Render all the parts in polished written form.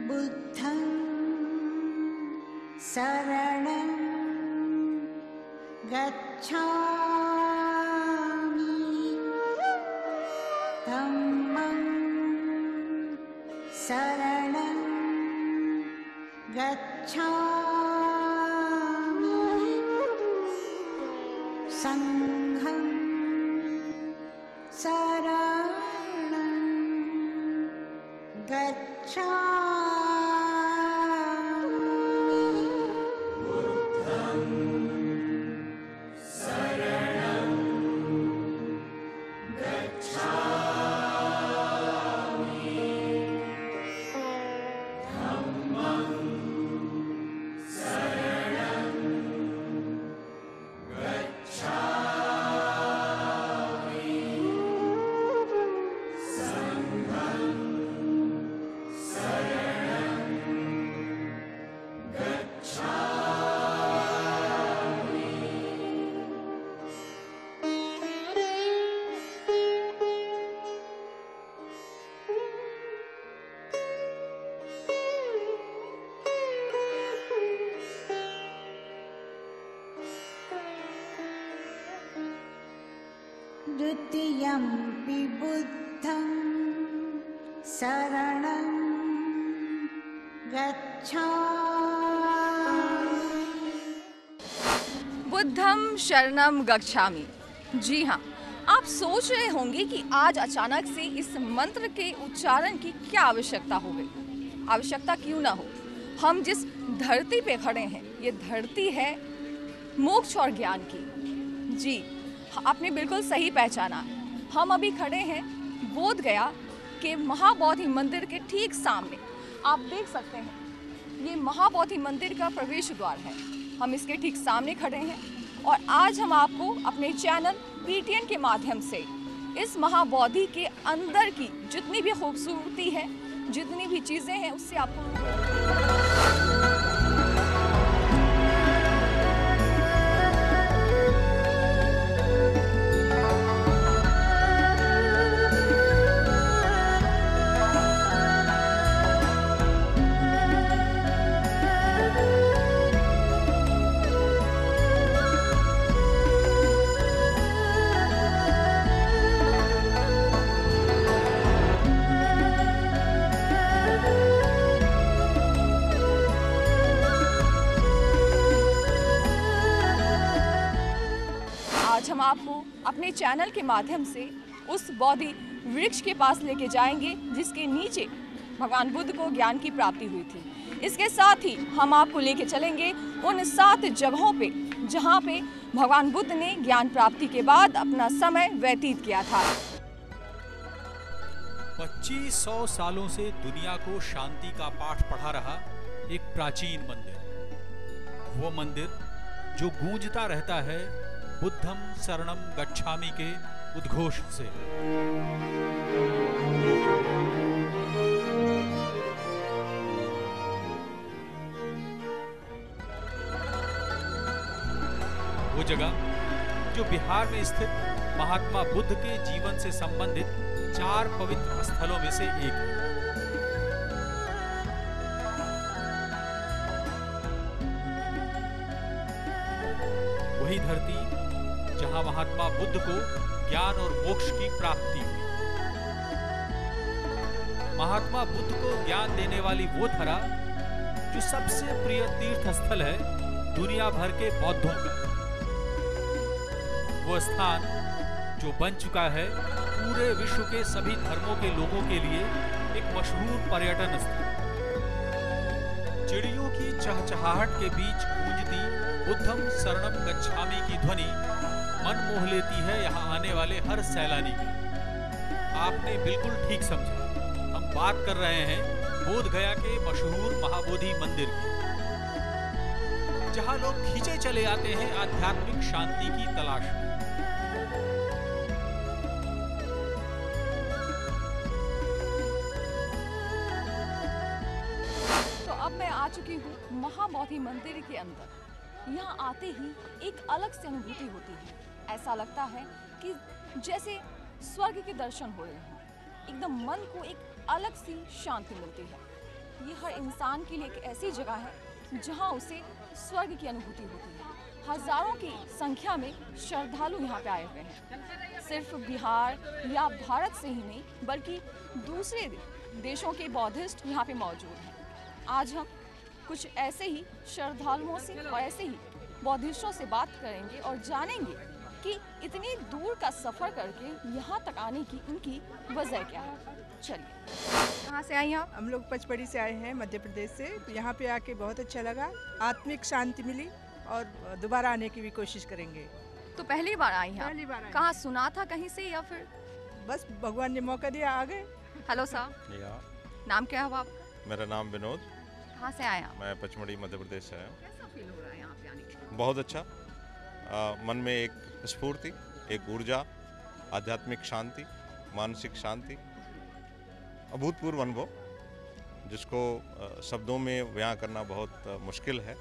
बुद्धं शरणं गच्छामि धम्मं शरणं गच्छामि संघं शरणं द्वितीयंपि बुद्धं शरणं गच्छामि। बुद्धम शरणम गच्छामि। जी हाँ, आप सोच रहे होंगे कि आज अचानक से इस मंत्र के उच्चारण की क्या आवश्यकता हो गई। आवश्यकता क्यों ना हो, हम जिस धरती पे खड़े हैं ये धरती है मोक्ष और ज्ञान की। जी, आपने बिल्कुल सही पहचाना। हम अभी खड़े हैं बोध गया के महाबोधि मंदिर के ठीक सामने। आप देख सकते हैं ये महाबोधि मंदिर का प्रवेश द्वार है। हम इसके ठीक सामने खड़े हैं और आज हम आपको अपने चैनल पीटीएन के माध्यम से इस महाबोधि के अंदर की जितनी भी खूबसूरती है, जितनी भी चीज़ें हैं, उससे आपको हम आपको अपने चैनल के माध्यम से उस बोधि वृक्ष के पास लेके जाएंगे जिसके नीचे भगवान बुद्ध को ज्ञान की प्राप्ति हुई थी। इसके साथ ही हम आपको लेके चलेंगे उन 7 जगहों पे जहाँ पे भगवान बुद्ध ने ज्ञान प्राप्ति के बाद अपना समय व्यतीत किया था। 2500 सालों से दुनिया को शांति का पाठ पढ़ा रहा एक प्राचीन मंदिर, वो मंदिर जो गूंजता रहता है बुद्धम शरणम गच्छामि के उद्घोष से। वो जगह जो बिहार में स्थित महात्मा बुद्ध के जीवन से संबंधित 4 पवित्र स्थलों में से एक है। वही धरती जहां महात्मा बुद्ध को ज्ञान और मोक्ष की प्राप्ति हुई। महात्मा बुद्ध को ज्ञान देने वाली वो धरा जो सबसे प्रिय तीर्थ स्थल है दुनिया भर के बौद्धों का। वो स्थान जो बन चुका है पूरे विश्व के सभी धर्मों के लोगों के लिए एक मशहूर पर्यटन स्थल। चिड़ियों की चहचहाहट के बीच गूंजती बुद्धम शरणम गच्छामि की ध्वनि मन मोह लेती है यहाँ आने वाले हर सैलानी की। आपने बिल्कुल ठीक समझा, हम बात कर रहे हैं बोध गया के मशहूर महाबोधि मंदिर की, जहाँ लोग खींचे चले आते हैं आध्यात्मिक शांति की तलाश में। तो अब मैं आ चुकी हूँ महाबोधि मंदिर के अंदर। यहाँ आते ही एक अलग सी अनुभूति होती है। ऐसा लगता है कि जैसे स्वर्ग के दर्शन हो रहे हैं। एकदम मन को एक अलग सी शांति मिलती है। ये हर इंसान के लिए एक ऐसी जगह है जहाँ उसे स्वर्ग की अनुभूति होती है। हजारों की संख्या में श्रद्धालु यहाँ पे आए हुए हैं। सिर्फ बिहार या भारत से ही नहीं बल्कि दूसरे देशों के बौद्धिस्ट यहाँ पे मौजूद हैं। आज हम कुछ ऐसे ही श्रद्धालुओं से और ऐसे ही बौद्धिस्टों से बात करेंगे और जानेंगे कि इतनी दूर का सफ़र करके यहाँ तक आने की उनकी वजह क्या है। चलिए, कहाँ से आई आप? हम लोग पचमढ़ी से आए हैं, मध्य प्रदेश से। तो यहाँ पे आके बहुत अच्छा लगा, आत्मिक शांति मिली और दोबारा आने की भी कोशिश करेंगे। तो पहली बार आई हैं आप? पहली बार आए। कहाँ सुना था कहीं से या फिर? बस भगवान ने मौका दिया, आ गए। हेलो साहब, या नाम क्या है आपका? मेरा नाम विनोद, कहाँ से आए आप? मैं पचमढ़ी मध्य प्रदेश से आया हूँ। कैसा फील हो रहा है यहाँ पे आने के? बहुत अच्छा, मन में एक स्फूर्ति, एक ऊर्जा, आध्यात्मिक शांति, मानसिक शांति, अभूतपूर्व अनुभव जिसको शब्दों में बयां करना बहुत मुश्किल है।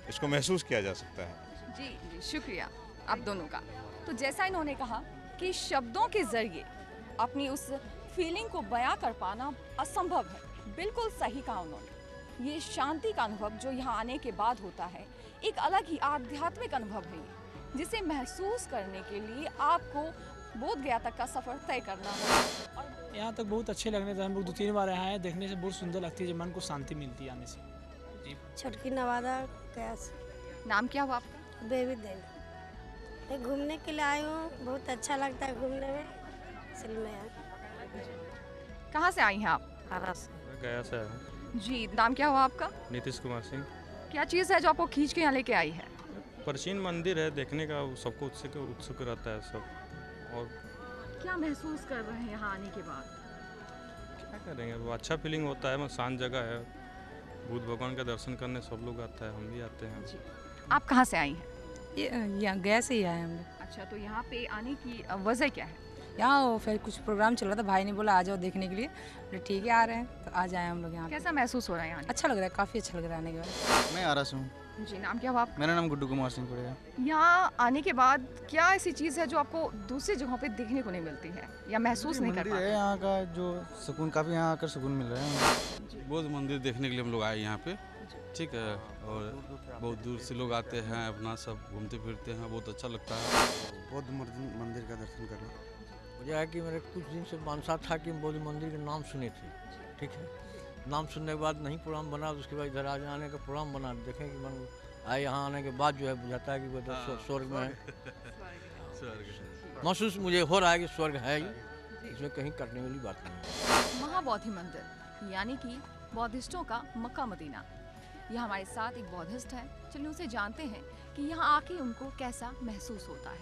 इसको महसूस किया जा सकता है। जी जी, शुक्रिया आप दोनों का। तो जैसा इन्होंने कहा कि शब्दों के जरिए अपनी उस फीलिंग को बयां कर पाना असंभव है, बिल्कुल सही कहा उन्होंने। ये शांति का अनुभव जो यहाँ आने के बाद होता है, एक अलग ही आध्यात्मिक अनुभव है ये, जिसे महसूस करने के लिए आपको बोध गया तक का सफ़र तय करना होगा। और यहाँ तक बहुत अच्छे लगने थे। हम लोग 2-3 बार आए हैं, देखने से बहुत सुंदर लगती है, जो मन को शांति मिलती है आने से। जी, छटकी नवादा कैस नाम क्या हुआ आपका? बेबी देवी। मैं घूमने के लिए आई हूँ, बहुत अच्छा लगता है घूमने में, इसलिए मैं आई। कहाँ से आई हैं आप? आरा से। मैं गया से आया हूँ। जी, नाम क्या हुआ आपका? नीतीश कुमार सिंह। क्या चीज़ है जो आपको खींच के यहाँ लेके आई है? प्राचीन मंदिर है, देखने का सबको उत्सुक रहता है सब। और क्या महसूस कर रहे हैं यहाँ आने के बाद? क्या करेंगे, वो अच्छा फीलिंग होता है, शांत जगह है। बुद्ध भगवान का दर्शन करने सब लोग आता है, हम भी आते हैं। जी, आप कहाँ से आई हैं? यहाँ गया से ही आए हम लोग। अच्छा, तो यहाँ पे आने की वजह क्या है? यहाँ फिर कुछ प्रोग्राम चल रहा था, भाई ने बोला आ जाओ देखने के लिए, बोले ठीक है आ रहे हैं, तो आज आए हम लोग यहाँ। कैसा महसूस हो रहा है यहाँ? अच्छा लग रहा है, काफ़ी अच्छा लग रहा है आने के बाद। मैं आरा से हूँ। जी, नाम क्या हुआ आपका? मेरा नाम गुड्डू कुमार सिंह पड़ेगा। यहाँ आने के बाद क्या ऐसी चीज़ है जो आपको दूसरी जगहों पे देखने को नहीं मिलती है या महसूस नहीं कर मंदिर पाते? है यहाँ का, जो सुकून, काफ़ी यहाँ आकर सुकून मिल रहा है। बौद्ध मंदिर देखने के लिए हम लोग आए यहाँ पे, ठीक है। और बहुत दूर से लोग आते हैं, अपना सब घूमते फिरते हैं, बहुत अच्छा लगता है। बौद्ध मंदिर का दर्शन करना मुझे है कि मेरे कुछ दिन से मानसा था कि बौद्ध मंदिर के नाम सुने थे, ठीक है। नाम सुनने के बाद नहीं प्रोग्राम बना, उसके बाद इधर आज आने का प्रोग्राम बना, देखें कि मन आए यहाँ आने के बाद जो है बुझाता है कि वो स्वर्ग में है। महसूस मुझे हो रहा है कि स्वर्ग है ही, इसमें कहीं करने वाली बात नहीं है। महाबोधि मंदिर यानी कि बौद्धिस्टों का मक्का मदीना। यह हमारे साथ एक बौद्धिस्ट है, चलिए उनसे जानते हैं कि यहाँ आके उनको कैसा महसूस होता है।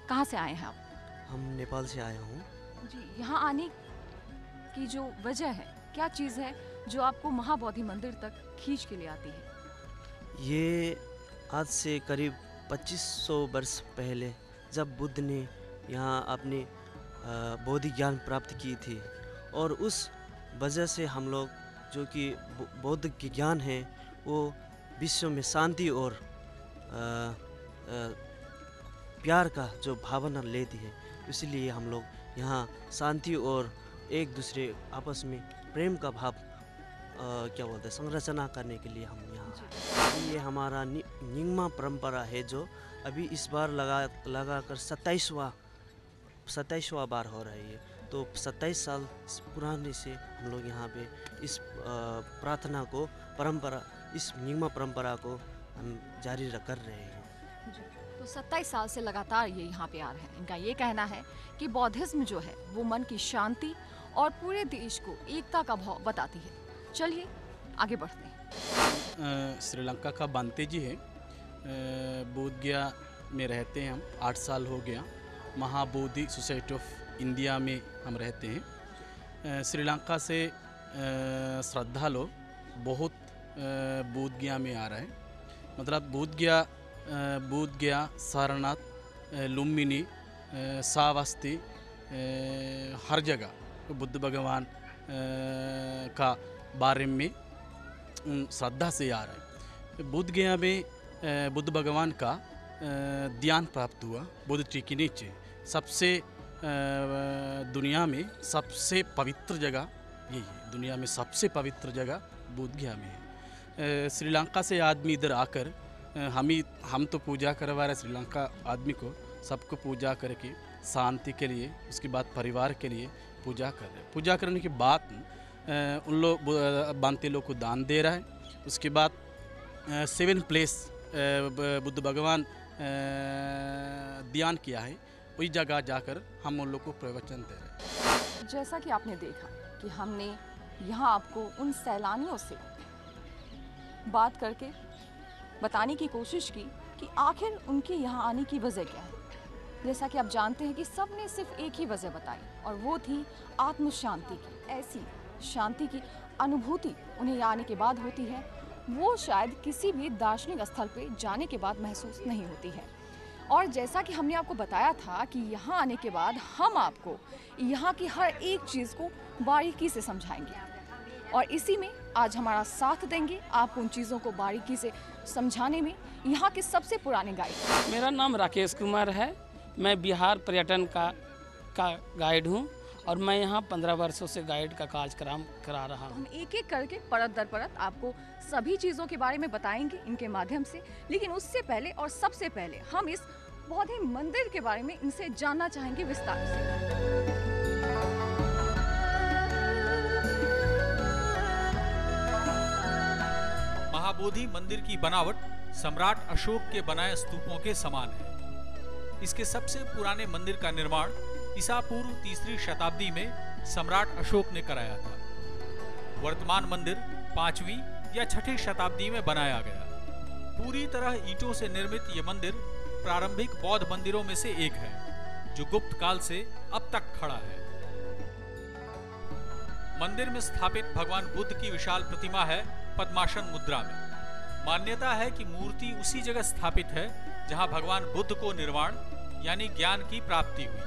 कहाँ से आए हैं आप? हम नेपाल से आए हूँ। जी, यहाँ आने की जो वजह है, क्या चीज़ है जो आपको महाबोधि मंदिर तक खींच के ले आती है? ये आज से करीब 2500 वर्ष पहले जब बुद्ध ने यहाँ अपने बौद्धिक ज्ञान प्राप्त की थी, और उस वजह से हम लोग जो कि बौद्ध के ज्ञान है वो विश्व में शांति और प्यार का जो भावना लेती है, इसलिए हम लोग यहाँ शांति और एक दूसरे आपस में प्रेम का भाव क्या बोलते हैं संरचना करने के लिए हम यहाँ। ये हमारा निंगमा परंपरा है जो अभी इस बार लगा कर 27वां बार हो रही है। तो 27 साल पुराने से हम लोग यहाँ पे इस प्रार्थना को परंपरा, इस निंगमा परंपरा को हम जारी कर रहे हैं। तो 27 साल से लगातार ये यहाँ पे आ रहे हैं। इनका ये कहना है कि बौद्धिज्म जो है वो मन की शांति और पूरे देश को एकता का भाव बताती है। चलिए आगे बढ़ते हैं। श्रीलंका का बांते जी है, बोध गया में रहते हैं हम, 8 साल हो गया। महाबोधि सोसाइटी ऑफ इंडिया में हम रहते हैं। श्रीलंका से श्रद्धालु बहुत बोध गया में आ रहे हैं। मतलब बोध गया, सारनाथ, लुम्बिनी, श्रावस्ती, हर जगह बुद्ध भगवान का बारे में श्रद्धा से आ रहे हैं। बोध गया में बुद्ध भगवान का ध्यान प्राप्त हुआ बुद्ध ट्री के नीचे। सबसे दुनिया में सबसे पवित्र जगह यही है, दुनिया में सबसे पवित्र जगह बोधगया में है। श्रीलंका से आदमी इधर आकर हम तो पूजा करवा रहे श्रीलंका आदमी को, सबको पूजा करके शांति के लिए, उसके बाद परिवार के लिए पूजा कर रहे हैं। पूजा करने के बाद उन लोग बांते लोग को दान दे रहा है। उसके बाद 7 प्लेस बुद्ध भगवान ध्यान किया है, वही जगह जाकर हम उन लोग को प्रवचन दे रहे हैं। जैसा कि आपने देखा कि हमने यहाँ आपको उन सैलानियों से बात करके बताने की कोशिश की कि आखिर उनके यहाँ आने की वजह क्या है। जैसा कि आप जानते हैं कि सब ने सिर्फ एक ही वजह बताई और वो थी आत्म शांति की। ऐसी शांति की अनुभूति उन्हें यहाँ आने के बाद होती है, वो शायद किसी भी दार्शनिक स्थल पे जाने के बाद महसूस नहीं होती है। और जैसा कि हमने आपको बताया था कि यहाँ आने के बाद हम आपको यहाँ की हर एक चीज़ को बारीकी से समझाएंगे और इसी में आज हमारा साथ देंगे आपको उन चीज़ों को बारीकी से समझाने में यहाँ के सबसे पुराने गाइड। मेरा नाम राकेश कुमार है, मैं बिहार पर्यटन का गाइड हूँ और मैं यहाँ 15 वर्षों से गाइड का कार्यक्रम करा रहा हूँ। हम एक एक करके परत दर परत आपको सभी चीज़ों के बारे में बताएंगे इनके माध्यम से, लेकिन उससे पहले और सबसे पहले हम इस बौद्ध मंदिर के बारे में इनसे जानना चाहेंगे विस्तार से। महाबोधि मंदिर की बनावट सम्राट अशोक के बनाए स्तूपों के समान है। इसके सबसे पुराने मंदिर का निर्माण ईसा पूर्व 3री शताब्दी में सम्राट अशोक ने कराया था। वर्तमान मंदिर 5वीं या 6ठी शताब्दी में बनाया गया। पूरी तरह ईंटों से निर्मित ये मंदिर प्रारंभिक बौद्ध मंदिरों में से एक है, जो गुप्त काल से अब तक खड़ा है। मंदिर में स्थापित भगवान बुद्ध की विशाल प्रतिमा है पद्मासन मुद्रा में। मान्यता है कि मूर्ति उसी जगह स्थापित है जहां भगवान बुद्ध को निर्वाण यानी ज्ञान की प्राप्ति हुई।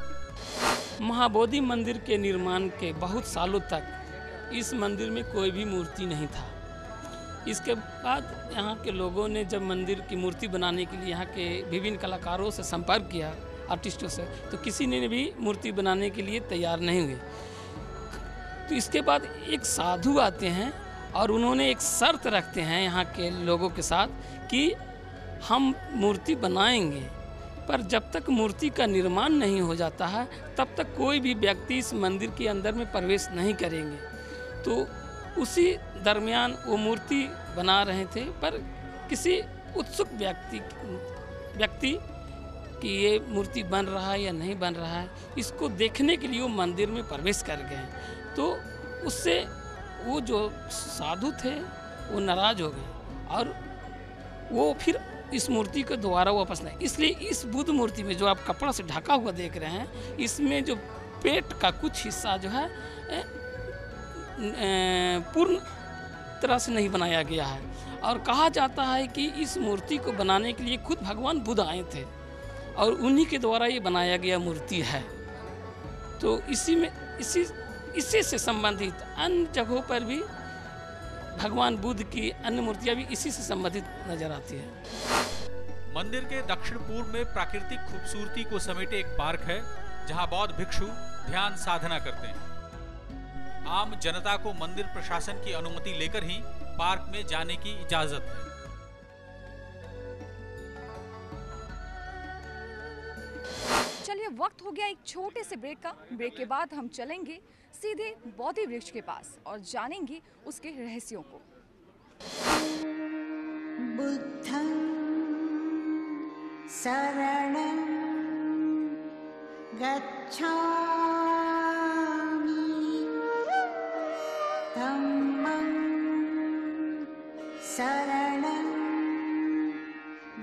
महाबोधि मंदिर के निर्माण के बहुत सालों तक इस मंदिर में कोई भी मूर्ति नहीं था। इसके बाद यहाँ के लोगों ने जब मंदिर की मूर्ति बनाने के लिए यहाँ के विभिन्न कलाकारों से संपर्क किया, आर्टिस्टों से, तो किसी ने भी मूर्ति बनाने के लिए तैयार नहीं हुए। तो इसके बाद एक साधु आते हैं और उन्होंने एक शर्त रखते हैं यहाँ के लोगों के साथ कि हम मूर्ति बनाएंगे, पर जब तक मूर्ति का निर्माण नहीं हो जाता है तब तक कोई भी व्यक्ति इस मंदिर के अंदर में प्रवेश नहीं करेंगे। तो उसी दरमियान वो मूर्ति बना रहे थे, पर किसी उत्सुक व्यक्ति कि ये मूर्ति बन रहा है या नहीं बन रहा है, इसको देखने के लिए वो मंदिर में प्रवेश कर गए। तो उससे वो जो साधु थे वो नाराज हो गए और वो फिर इस मूर्ति को दोबारा वापस नहीं। इसलिए इस बुद्ध मूर्ति में जो आप कपड़ा से ढका हुआ देख रहे हैं, इसमें जो पेट का कुछ हिस्सा जो है पूर्ण तरह से नहीं बनाया गया है। और कहा जाता है कि इस मूर्ति को बनाने के लिए खुद भगवान बुद्ध आए थे और उन्हीं के द्वारा ये बनाया गया मूर्ति है। तो इसी से संबंधित अन्य जगहों पर भी भगवान बुद्ध की अन्य मूर्तियां भी इसी से संबंधित नजर आती है। मंदिर के दक्षिण पूर्व में प्राकृतिक खूबसूरती को समेटे एक पार्क है जहां बौद्ध भिक्षु ध्यान साधना करते हैं। आम जनता को मंदिर प्रशासन की अनुमति लेकर ही पार्क में जाने की इजाजत है। चलिए वक्त हो गया एक छोटे से ब्रेक का। ब्रेक के बाद हम चलेंगे सीधे बोधि वृक्ष के पास और जानेंगे उसके रहस्यों को। बुद्धं शरणं गच्छामि, धम्मं शरणं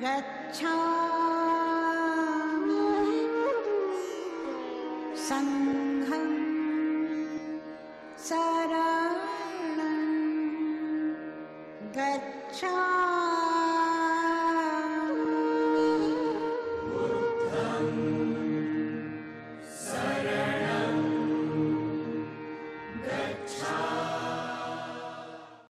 गच्छामि, संघं शरणं गच्छामि।